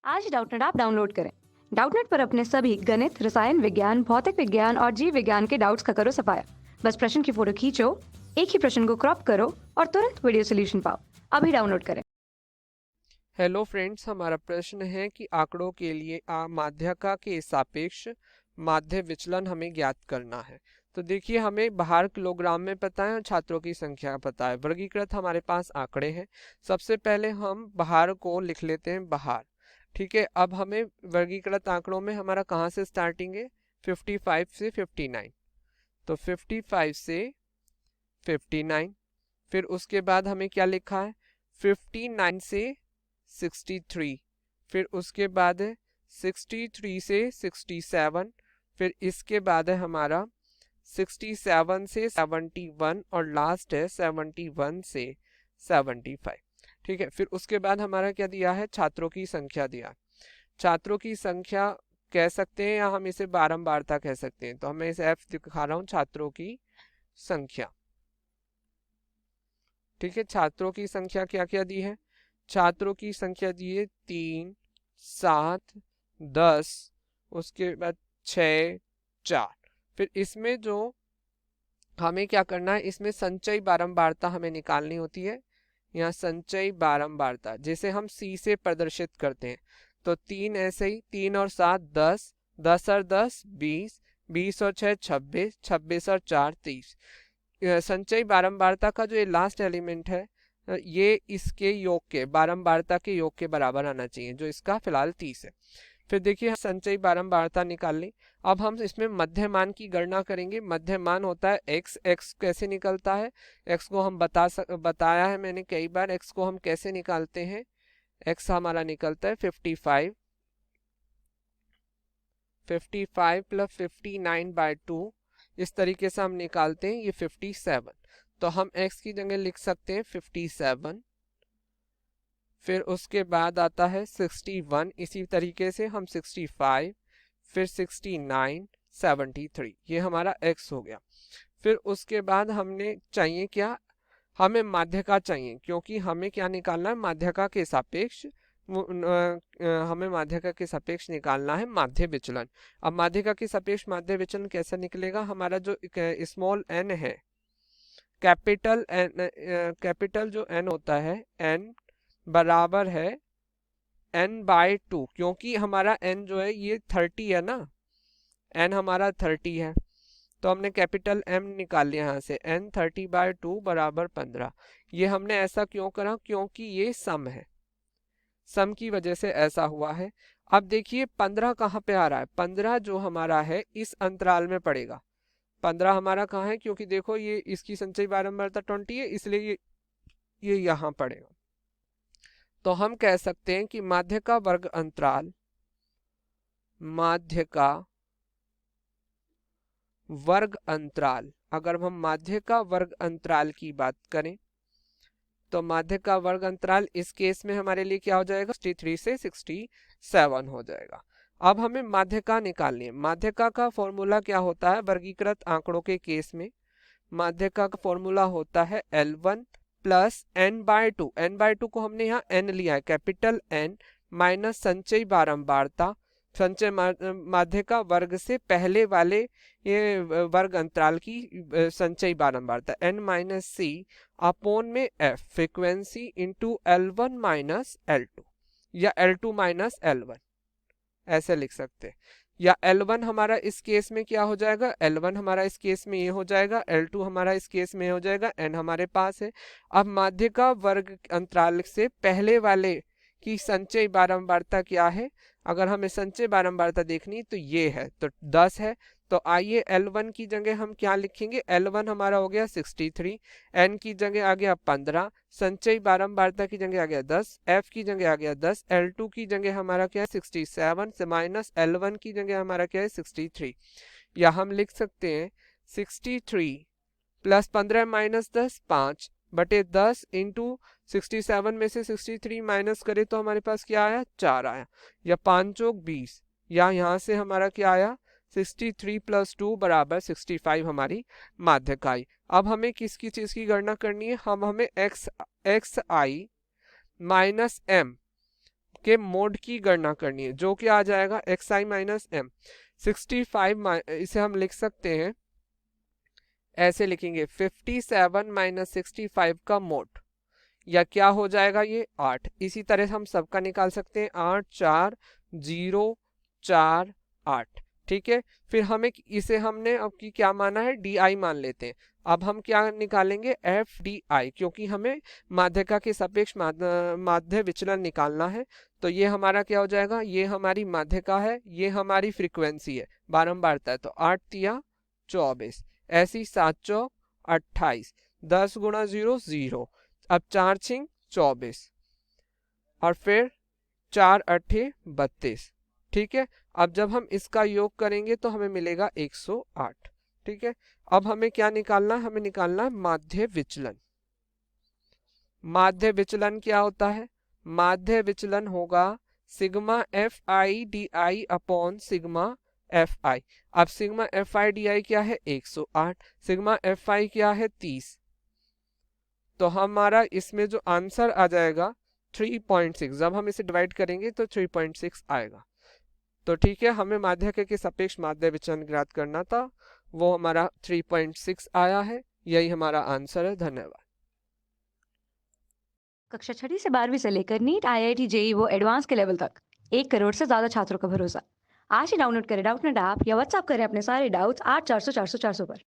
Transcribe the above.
आज Doubtnut app download करें। Doubtnut पर अपने सभी गणित, रसायन विज्ञान, भौतिक विज्ञान और जीव विज्ञान के डाउट्स का करो सफाया। बस प्रश्न की फोटो खींचो, एक ही प्रश्न को क्रॉप करो और तुरंत वीडियो सोल्यूशन पाओ। अभी डाउनलोड करें। हेलो फ्रेंड्स, हमारा प्रश्न है कि आंकड़ों के लिए माध्यिका के सापेक्ष माध्य विचलन हमें ज्ञात करना है। तो देखिए, हमें बाहर किलोग्राम में पता है और छात्रों की संख्या पता है। वर्गीकृत हमारे पास आंकड़े हैं। सबसे पहले हम बाहर को लिख लेते हैं बाहर। ठीक है, अब हमें वर्गीकृत आंकड़ों में हमारा कहाँ से स्टार्टिंग है? 55 से 59। तो 55 से 59, फिर उसके बाद हमें क्या लिखा है? 59 से 63, फिर उसके बाद है 63 से 67, फिर इसके बाद है हमारा 67 से 71 और लास्ट है 71 से 75। ठीक है, फिर उसके बाद हमारा क्या दिया है? छात्रों की संख्या दिया। छात्रों की संख्या कह सकते हैं या हम इसे बारंबारता कह सकते हैं। तो मैं इसे F दिखा रहा हूं, छात्रों की संख्या। ठीक है, छात्रों की संख्या क्या क्या दी है? छात्रों की संख्या दी है 3, 7, 10, उसके बाद 6, 4। फिर इसमें जो हमें क्या करना है, इसमें संचयी बारंबारता हमें निकालनी होती है। यहाँ संचयी बारंबारता जैसे हम C से प्रदर्शित करते हैं। तो 3 ऐसे ही, 3 और 7 10, 10 और 10 20, 20 और 6 26, 26 और 4 30। संचयी बारंबारता का जो ये लास्ट एलिमेंट है, ये इसके योग के बारंबारता के योग के बराबर आना चाहिए, जो इसका फिलहाल 30 है। फिर देखिए, संचयी बारंबारता निकाल ली। अब हम इसमें मध्यमान की गणना करेंगे। मध्यमान होता है x। x कैसे निकलता है? x को हम बताया है मैंने कई बार। x को हम कैसे निकालते हैं? x हमारा निकलता है 55 प्लस 59/2। इस तरीके से हम निकालते हैं ये 57। तो हम x की जगह लिख सकते हैं 57। फिर उसके बाद आता है 61, इसी तरीके से हम 65, फिर 69, 73। ये हमारा x हो गया। फिर उसके बाद हमने चाहिए क्या? हमें माध्यिका चाहिए, क्योंकि हमें क्या निकालना है? माध्यिका के सापेक्ष हमें माध्यिका के सापेक्ष निकालना है माध्य विचलन। अब माध्यिका के सापेक्ष माध्य विचलन कैसे निकलेगा? हमारा जो स्मॉल n है, कैपिटल n, कैपिटल जो n होता है, n बराबर है n/2। क्योंकि हमारा n जो है ये 30 है ना, n हमारा 30 है। तो हमने कैपिटल M निकाल लिया यहाँ से, n 30/2 बराबर 15। ये हमने ऐसा क्यों करा? क्योंकि ये सम है, सम की वजह से ऐसा हुआ है। अब देखिए 15 कहाँ पे आ रहा है? 15 जो हमारा है इस अंतराल में पड़ेगा। 15 हमारा कहाँ है? क्योंकि देखो ये इसकी संचयी बारंबारता 20 है, इसलिए ये यहाँ पड़ेगा। तो हम कह सकते हैं कि माध्यिका वर्ग अंतराल, माध्यिका वर्ग अंतराल, अगर हम माध्यिका वर्ग अंतराल की बात करें तो माध्यिका वर्ग अंतराल इस केस में हमारे लिए क्या हो जाएगा? 63 से 67 हो जाएगा। अब हमें माध्यिका निकालनी है। माध्यिका का फॉर्मूला क्या होता है वर्गीकृत आंकड़ों के केस में? माध्यिका का फॉर्मूला होता है L1 प्लस n/2। n/2 को हमने यहाँ n लिया है, कैपिटल N, माइनस संचयी बारंबारता, संचय माध्यिका वर्ग से पहले वाले ये वर्ग अंतराल की संचयी बारंबारता n-c अपोन में f, frequency into L1 minus L2 या L2 माइनस L1, ऐसे लिख सकते हैं। या L1 हमारा इस केस में क्या हो जाएगा? L1 हमारा इस केस में ये हो जाएगा, L2 हमारा इस केस में हो जाएगा, n हमारे पास है। अब माध्यिका वर्ग अंतराल से पहले वाले की संचयी बारंबारता क्या है? अगर हमें संचय बारंबारता देखनी तो ये है, तो 10 है। तो आइए L1 की जगह हम क्या लिखेंगे? L1 हमारा हो गया 63, n की जगह आ गया 15, संचयी बारंबारता की जगह आ गया 10, f की जगह आ गया 10, L2 की जगह हमारा क्या है? 67 से माइनस L1 की जगह हमारा क्या है? 63। या हम लिख सकते हैं 63 प्लस 15 माइनस 10 5 बटे 10 इंटू 67 में से 63 माइनस करे तो हमारे पास क्या आया? 4 आया। या 5 चौक 20, या यहाँ से हमारा क्या आया? 63 प्लस 2 बराबर 65 हमारी माध्यिका आई। अब हमें किसकी चीज की गणना करनी है? हमें x i माइनस m के मोड की गणना करनी है, जो कि आ जाएगा xi माइनस एम। 65 इसे हम लिख सकते हैं, ऐसे लिखेंगे 57 माइनस 65 का मोड, या क्या हो जाएगा ये 8। इसी तरह से हम सबका निकाल सकते हैं, 8 4 0 4 8। ठीक है, फिर हमें इसे हमने अब की क्या माना है, डी आई मान लेते हैं। अब हम क्या निकालेंगे, एफ डी आई, क्योंकि हमें माध्यिका के सापेक्ष माध्य विचलन निकालना है। तो ये हमारा क्या हो जाएगा, ये हमारी माध्यिका है, ये हमारी फ्रीक्वेंसी है बारंबारता है। तो 8 तिया 24, ऐसी 7 चौक 28, 10 गुणा 0 0, अब 4 छिंग 24, और फिर 4 अट्ठे 32। ठीक है, अब जब हम इसका योग करेंगे तो हमें मिलेगा 108। ठीक है, अब हमें क्या निकालना है, हमें निकालना है माध्य विचलन। माध्य विचलन क्या होता है, माध्य विचलन होगा sigma f i d i upon sigma f i. अब sigma f i d i क्या है, 108, सिग्मा एफ आई क्या है 30। तो हमारा इसमें जो आंसर आ जाएगा 3.6, जब हम इसे डिवाइड करेंगे तो 3.6 आएगा। तो ठीक है, हमें माध्यक के सापेक्ष माध्य विचलन ज्ञात करना था, वो हमारा 3.6 आया है। यही हमारा आंसर है। धन्यवाद। कक्षा 6वीं से 12वीं से लेकर नीट, आईआईटी, जेई वो एडवांस के लेवल तक 1 करोड़ से ज्यादा छात्रों का भरोसा। आज ही डाउनलोड करें डाउटनेट ऐप या व्हाट्सएप करें अपने सारे डाउट्स 8400 400 400 पर।